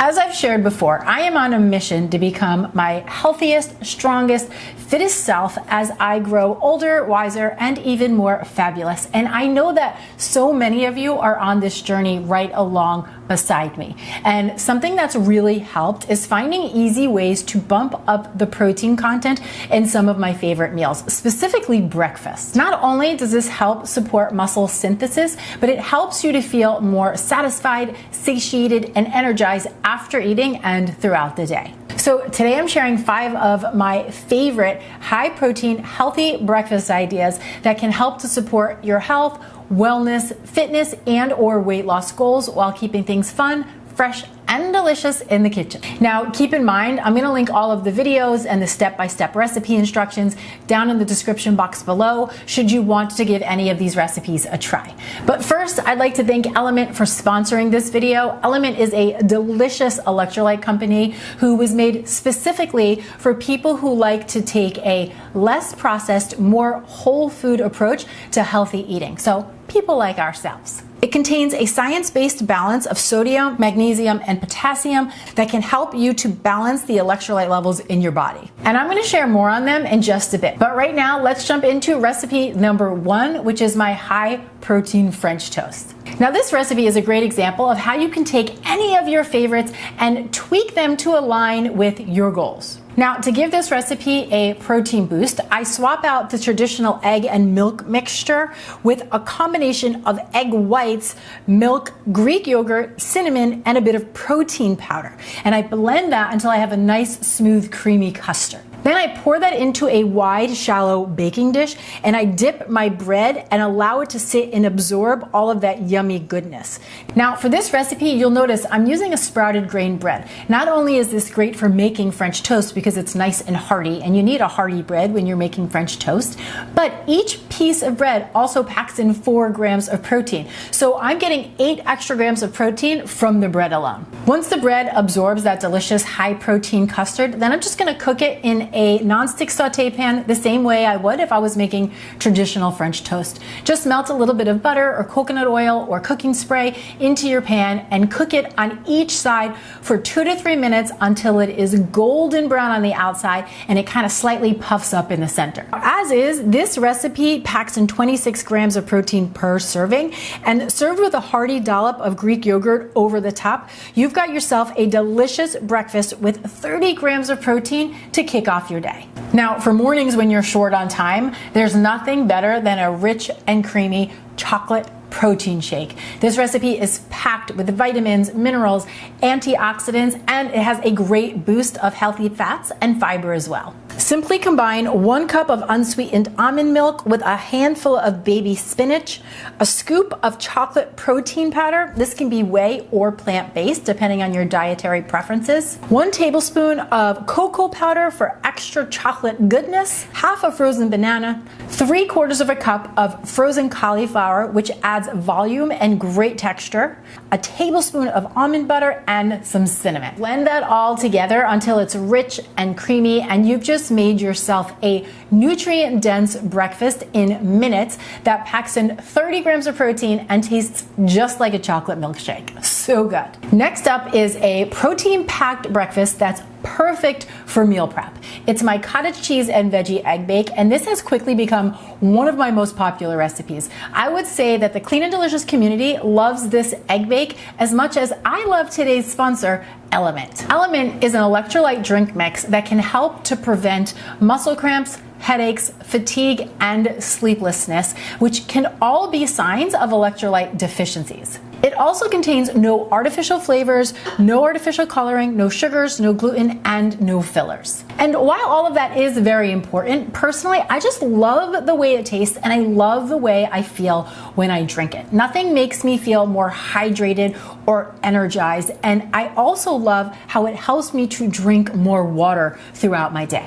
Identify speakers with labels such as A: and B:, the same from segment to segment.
A: As I've shared before, I am on a mission to become my healthiest, strongest, fittest self as I grow older, wiser, and even more fabulous. And I know that so many of you are on this journey right along beside me. And something that's really helped is finding easy ways to bump up the protein content in some of my favorite meals, specifically breakfast. Not only does this help support muscle synthesis, but it helps you to feel more satisfied, satiated, and energized after eating and throughout the day. So today I'm sharing 5 of my favorite high protein, healthy breakfast ideas that can help to support your health, wellness, fitness, and or weight loss goals while keeping things fun, fresh, and delicious in the kitchen. Now, keep in mind, I'm going to link all of the videos and the step-by-step recipe instructions down in the description box below should you want to give any of these recipes a try. But first, I'd like to thank Element for sponsoring this video. Element is a delicious electrolyte company who was made specifically for people who like to take a less processed, more whole food approach to healthy eating. So people like ourselves. It contains a science-based balance of sodium, magnesium, and potassium that can help you to balance the electrolyte levels in your body. And I'm going to share more on them in just a bit. But right now, let's jump into recipe number 1, which is my high-protein French toast. Now, this recipe is a great example of how you can take any of your favorites and tweak them to align with your goals. Now, to give this recipe a protein boost, I swap out the traditional egg and milk mixture with a combination of egg whites, milk, Greek yogurt, cinnamon, and a bit of protein powder. And I blend that until I have a nice, smooth, creamy custard. Then I pour that into a wide, shallow baking dish, and I dip my bread and allow it to sit and absorb all of that yummy goodness. Now, for this recipe, you'll notice I'm using a sprouted grain bread. Not only is this great for making French toast because it's nice and hearty, and you need a hearty bread when you're making French toast, but each piece of bread also packs in 4 grams of protein. So I'm getting 8 extra grams of protein from the bread alone. Once the bread absorbs that delicious high protein custard, then I'm just gonna cook it in a non-stick saute pan the same way I would if I was making traditional French toast. Just melt a little bit of butter or coconut oil or cooking spray into your pan and cook it on each side for 2 to 3 minutes until it is golden brown on the outside and it kind of slightly puffs up in the center. As is, this recipe packs in 26 grams of protein per serving, and served with a hearty dollop of Greek yogurt over the top, you've got yourself a delicious breakfast with 30 grams of protein to kick off your day. Now, for mornings when you're short on time, there's nothing better than a rich and creamy chocolate protein shake. This recipe is packed with vitamins, minerals, antioxidants, and it has a great boost of healthy fats and fiber as well. Simply combine 1 cup of unsweetened almond milk with a handful of baby spinach, a scoop of chocolate protein powder. This can be whey or plant-based depending on your dietary preferences. 1 tablespoon of cocoa powder for extra chocolate goodness, half a frozen banana, 3/4 cup of frozen cauliflower, which adds volume and great texture, a tablespoon of almond butter, and some cinnamon. Blend that all together until it's rich and creamy, and you've just made yourself a nutrient-dense breakfast in minutes that packs in 30 grams of protein and tastes just like a chocolate milkshake. So good. Next up is a protein-packed breakfast that's perfect for meal prep. It's my cottage cheese and veggie egg bake, and this has quickly become one of my most popular recipes. I would say that the Clean and Delicious community loves this egg bake as much as I love today's sponsor, Element. Element is an electrolyte drink mix that can help to prevent muscle cramps, headaches, fatigue, and sleeplessness, which can all be signs of electrolyte deficiencies. It also contains no artificial flavors, no artificial coloring, no sugars, no gluten, and no fillers. And while all of that is very important, personally, I just love the way it tastes and I love the way I feel when I drink it. Nothing makes me feel more hydrated or energized, and I also love how it helps me to drink more water throughout my day.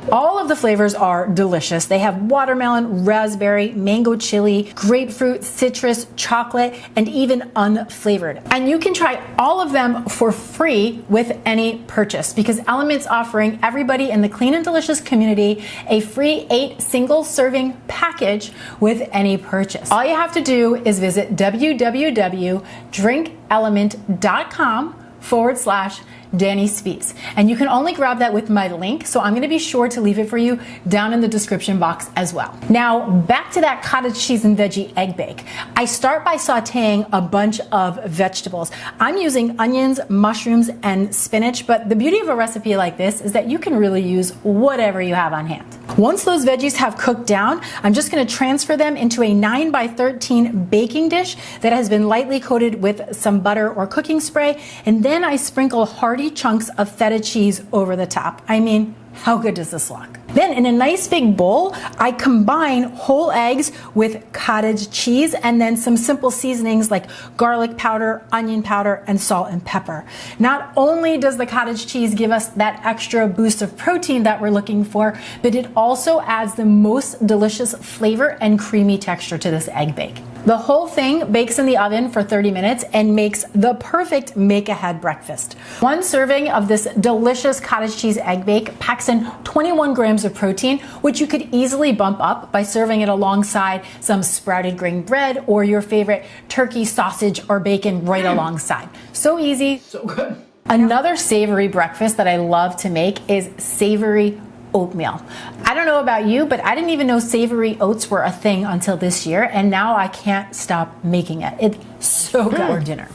A: All of the flavors are delicious. They have watermelon, raspberry, mango chili, grapefruit, citrus, chocolate, and even unflavored. And you can try all of them for free with any purchase because Element's offering everybody in the Clean and Delicious community a free 8 single serving package with any purchase. All you have to do is visit www.drinkelement.com Danny Spies. And you can only grab that with my link, so I'm going to be sure to leave it for you down in the description box as well. Now, back to that cottage cheese and veggie egg bake. I start by sauteing a bunch of vegetables. I'm using onions, mushrooms, and spinach, but the beauty of a recipe like this is that you can really use whatever you have on hand. Once those veggies have cooked down, I'm just going to transfer them into a 9 by 13 baking dish that has been lightly coated with some butter or cooking spray, and then I sprinkle hearty chunks of feta cheese over the top. I mean, how good does this look? Then in a nice big bowl, I combine whole eggs with cottage cheese and then some simple seasonings like garlic powder, onion powder, and salt and pepper. Not only does the cottage cheese give us that extra boost of protein that we're looking for, but it also adds the most delicious flavor and creamy texture to this egg bake. The whole thing bakes in the oven for 30 minutes and makes the perfect make-ahead breakfast. One serving of this delicious cottage cheese egg bake packs in 21 grams of protein, which you could easily bump up by serving it alongside some sprouted grain bread or your favorite turkey, sausage, or bacon right alongside. So easy, so good. Another savory breakfast that I love to make is savory oatmeal. I don't know about you, but I didn't even know savory oats were a thing until this year, and now I can't stop making it. It's so good for dinner.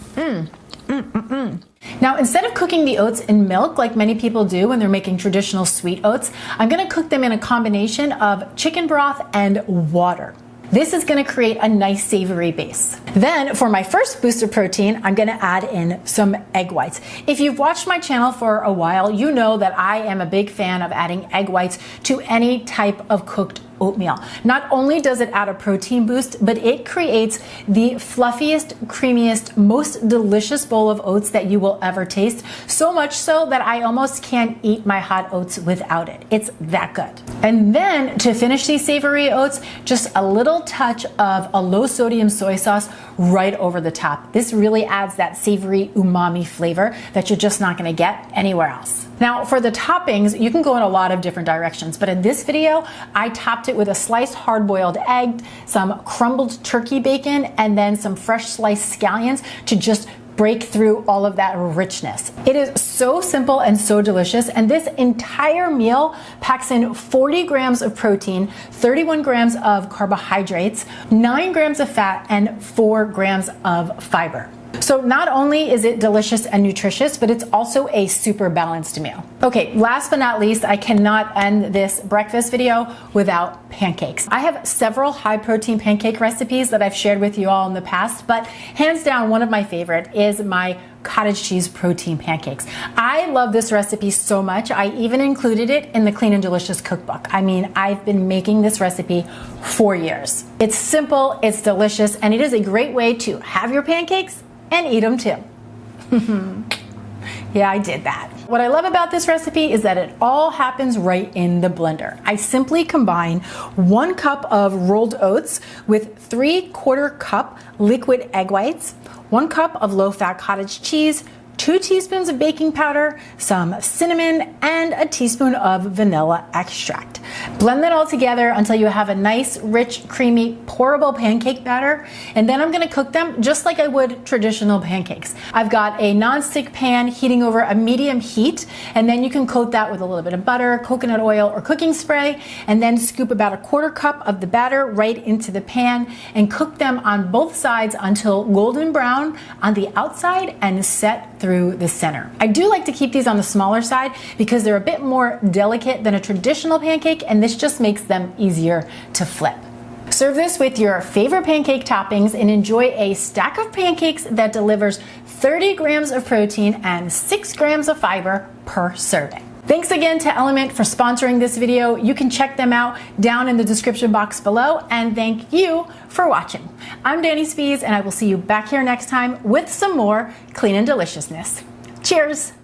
A: Now, instead of cooking the oats in milk like many people do when they're making traditional sweet oats, I'm going to cook them in a combination of chicken broth and water. This is going to create a nice savory base. Then for my first boost of protein, I'm going to add in some egg whites. If you've watched my channel for a while, you know that I am a big fan of adding egg whites to any type of cooked oatmeal. Not only does it add a protein boost, but it creates the fluffiest, creamiest, most delicious bowl of oats that you will ever taste. So much so that I almost can't eat my hot oats without it. It's that good. And then to finish these savory oats, just a little touch of a low sodium soy sauce right over the top. This really adds that savory umami flavor that you're just not going to get anywhere else. Now for the toppings, you can go in a lot of different directions, but in this video, I topped it with a sliced hard-boiled egg, some crumbled turkey bacon, and then some fresh sliced scallions to just break through all of that richness. It is so simple and so delicious, and this entire meal packs in 40 grams of protein, 31 grams of carbohydrates, 9 grams of fat, and 4 grams of fiber. So not only is it delicious and nutritious, but it's also a super balanced meal. Okay, last but not least, I cannot end this breakfast video without pancakes. I have several high protein pancake recipes that I've shared with you all in the past, but hands down, one of my favorite is my cottage cheese protein pancakes. I love this recipe so much, I even included it in the Clean and Delicious cookbook. I mean, I've been making this recipe for years. It's simple, it's delicious, and it is a great way to have your pancakes and eat them too. Yeah, I did that. What I love about this recipe is that it all happens right in the blender. I simply combine 1 cup of rolled oats with 3/4 cup liquid egg whites, 1 cup of low-fat cottage cheese, 2 teaspoons of baking powder, some cinnamon, and a teaspoon of vanilla extract. Blend that all together until you have a nice, rich, creamy, pourable pancake batter, and then I'm gonna cook them just like I would traditional pancakes. I've got a non-stick pan heating over a medium heat, and then you can coat that with a little bit of butter, coconut oil, or cooking spray, and then scoop about 1/4 cup of the batter right into the pan and cook them on both sides until golden brown on the outside and set through the center. I do like to keep these on the smaller side because they're a bit more delicate than a traditional pancake, and this just makes them easier to flip. Serve this with your favorite pancake toppings and enjoy a stack of pancakes that delivers 30 grams of protein and 6 grams of fiber per serving. Thanks again to Element for sponsoring this video. You can check them out down in the description box below, and thank you for watching. I'm Danny Spies, and I will see you back here next time with some more clean and deliciousness. Cheers!